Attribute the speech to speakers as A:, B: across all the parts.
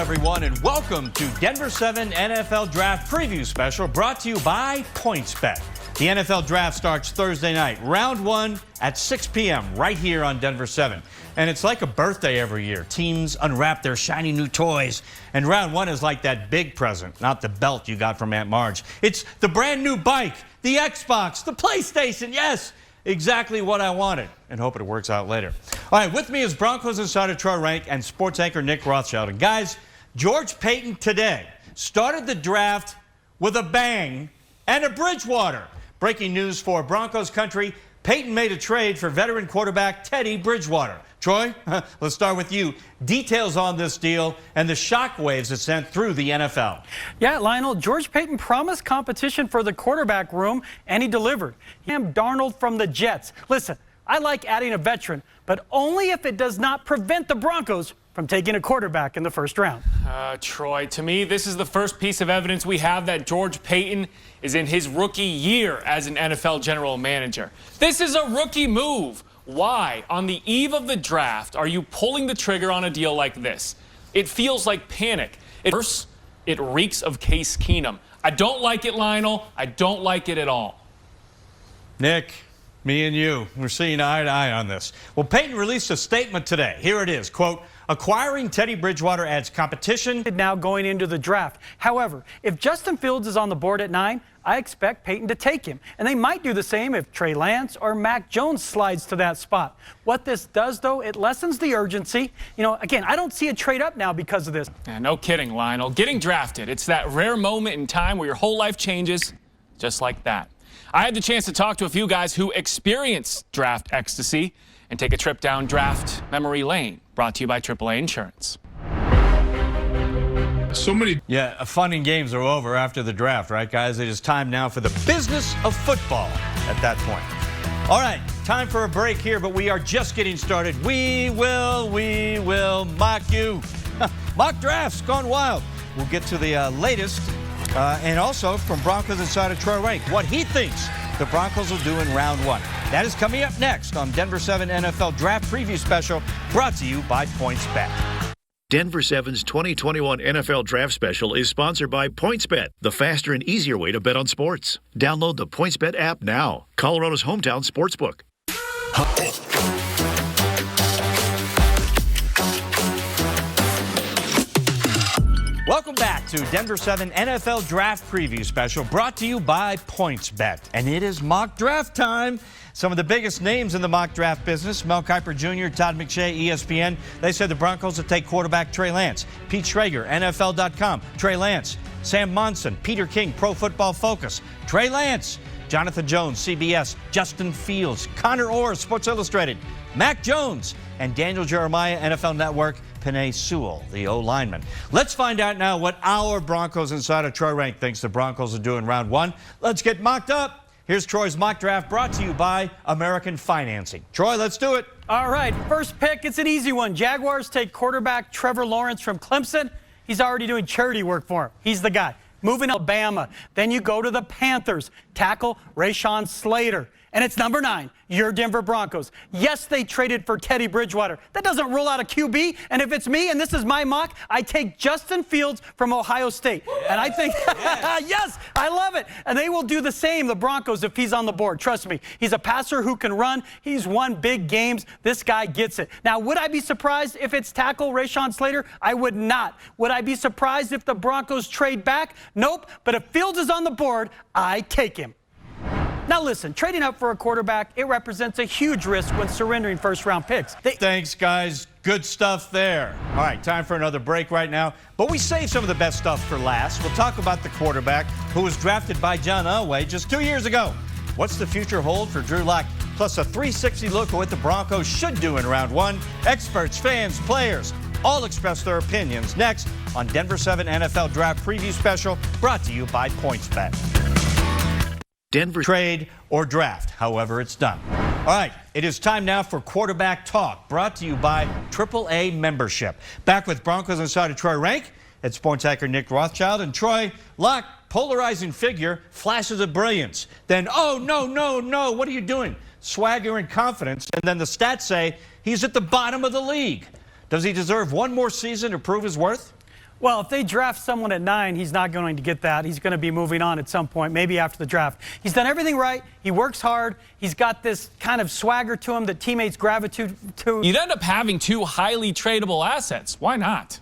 A: everyone, and welcome to Denver7 NFL Draft Preview Special, brought to you by PointsBet. The NFL Draft starts Thursday night, round one at 6 p.m. right here on Denver7. And it's like a birthday every year. Teams unwrap their shiny new toys, and round one is like that big present, not the belt you got from Aunt Marge. It's the brand new bike, the Xbox, the PlayStation, yes, exactly what I wanted, and hope it works out later. All right, with me is Broncos insider Troy Renck and sports anchor Nick Rothschild. And guys, George Paton today started the draft with a bang and a Bridgewater. Breaking news for Broncos country, Paton made a trade for veteran quarterback Teddy Bridgewater. Troy, let's start with you. Details on this deal and the shockwaves it sent through the NFL.
B: Yeah, Lionel, George Paton promised competition for the quarterback room, and he delivered. Sam Darnold from the Jets. Listen, I like adding a veteran, but only if it does not prevent the Broncos from taking a quarterback in the first round.
C: Troy, to me, this is the first piece of evidence we have that George Paton is in his rookie year as an NFL general manager. This is a rookie move. Why, on the eve of the draft, are you pulling the trigger on a deal like this? It feels like panic. It reeks of Case Keenum. I don't like it, Lionel. I don't like it at all.
A: Nick, me and you, we're seeing eye to eye on this. Well, Paton released a statement today. Here it is, quote, acquiring Teddy Bridgewater adds competition.
B: Now going into the draft. However, if Justin Fields is on the board at 9, I expect Paton to take him. And they might do the same if Trey Lance or Mac Jones slides to that spot. What this does, though, it lessens the urgency. You know, again, I don't see a trade up now because of this.
C: Yeah, no kidding, Lionel. Getting drafted, it's that rare moment in time where your whole life changes just like that. I had the chance to talk to a few guys who experienced draft ecstasy and take a trip down draft memory lane, brought to you by AAA Insurance.
A: Yeah, fun and games are over after the draft, right, guys? It is time now for the business of football at that point. All right, time for a break here, but we are just getting started. We will mock you. Mock drafts gone wild. We'll get to the latest, and also from Broncos insider Troy Renck, what he thinks the Broncos will do in round one. That is coming up next on Denver7 NFL Draft Preview Special, brought to you by PointsBet.
D: Denver7's 2021 NFL Draft Special is sponsored by PointsBet, the faster and easier way to bet on sports. Download the PointsBet app now. Colorado's hometown sportsbook.
A: Welcome back to Denver7 NFL Draft Preview Special, brought to you by PointsBet. And it is mock draft time. Some of the biggest names in the mock draft business, Mel Kiper Jr., Todd McShay, ESPN, they said the Broncos will take quarterback Trey Lance. Pete Schrager, NFL.com, Trey Lance. Sam Monson, Peter King, Pro Football Focus, Trey Lance. Jonathan Jones, CBS, Justin Fields, Connor Orr, Sports Illustrated, Mac Jones, and Daniel Jeremiah, NFL Network, Penei Sewell, the O-lineman. Let's find out now what our Broncos insider Troy Renck thinks the Broncos will do in round one. Let's get mocked up. Here's Troy's mock draft, brought to you by American Financing. Troy, let's do it.
B: All right, first pick, it's an easy one. Jaguars take quarterback Trevor Lawrence from Clemson. He's already doing charity work for him. He's the guy. Moving Alabama. Then you go to the Panthers. Tackle Rashawn Slater. And it's number 9, your Denver Broncos. Yes, they traded for Teddy Bridgewater. That doesn't rule out a QB. And if it's me, and this is my mock, I take Justin Fields from Ohio State. And I think, yes, I love it. And they will do the same, the Broncos, if he's on the board. Trust me, he's a passer who can run. He's won big games. This guy gets it. Now, would I be surprised if it's tackle Rashawn Slater? I would not. Would I be surprised if the Broncos trade back? Nope. But if Fields is on the board, I take him. Now listen, trading up for a quarterback, it represents a huge risk when surrendering first-round picks.
A: Thanks, guys. Good stuff there. All right, time for another break right now. But we saved some of the best stuff for last. We'll talk about the quarterback who was drafted by John Elway just 2 years ago. What's the future hold for Drew Lock? Plus a 360 look at what the Broncos should do in round one. Experts, fans, players, all express their opinions next on Denver7 NFL Draft Preview Special, brought to you by PointsBet.
D: Denver
A: trade or draft, however it's done. All right, it is time now for Quarterback Talk, brought to you by AAA Membership. Back with Broncos insider Troy Renck and sports anchor Nick Rothschild. And Troy, Lock, polarizing figure, flashes of brilliance. Then, oh, no, what are you doing? Swagger and confidence. And then the stats say he's at the bottom of the league. Does he deserve one more season to prove his worth?
B: Well, if they draft someone at 9, he's not going to get that. He's going to be moving on at some point, maybe after the draft. He's done everything right. He works hard. He's got this kind of swagger to him that teammates gravitate to.
C: You'd end up having 2 highly tradable assets. Why not?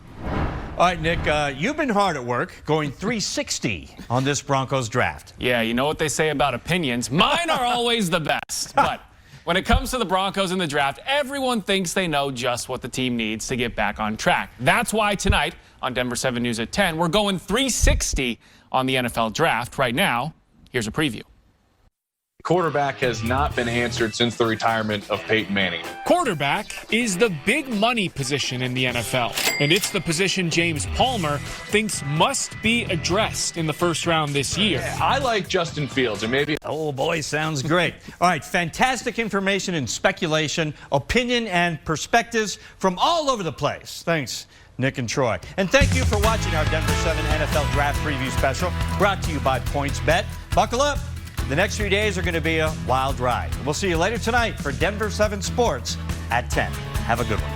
A: All right, Nick, you've been hard at work, going 360 on this Broncos draft.
C: Yeah, you know what they say about opinions. Mine are always the best. But when it comes to the Broncos in the draft, everyone thinks they know just what the team needs to get back on track. That's why tonight on Denver 7 News at 10, we're going 360 on the NFL draft. Right now, here's a preview.
E: Quarterback has not been answered since the retirement of Peyton Manning.
C: Quarterback is the big money position in the NFL, and it's the position James Palmer thinks must be addressed in the first round this year.
E: I like Justin Fields, and maybe...
A: Oh, boy, sounds great. All right, fantastic information and speculation, opinion and perspectives from all over the place. Thanks, Nick and Troy. And thank you for watching our Denver 7 NFL Draft Preview Special, brought to you by PointsBet. Buckle up. The next few days are going to be a wild ride. We'll see you later tonight for Denver 7 Sports at 10. Have a good one.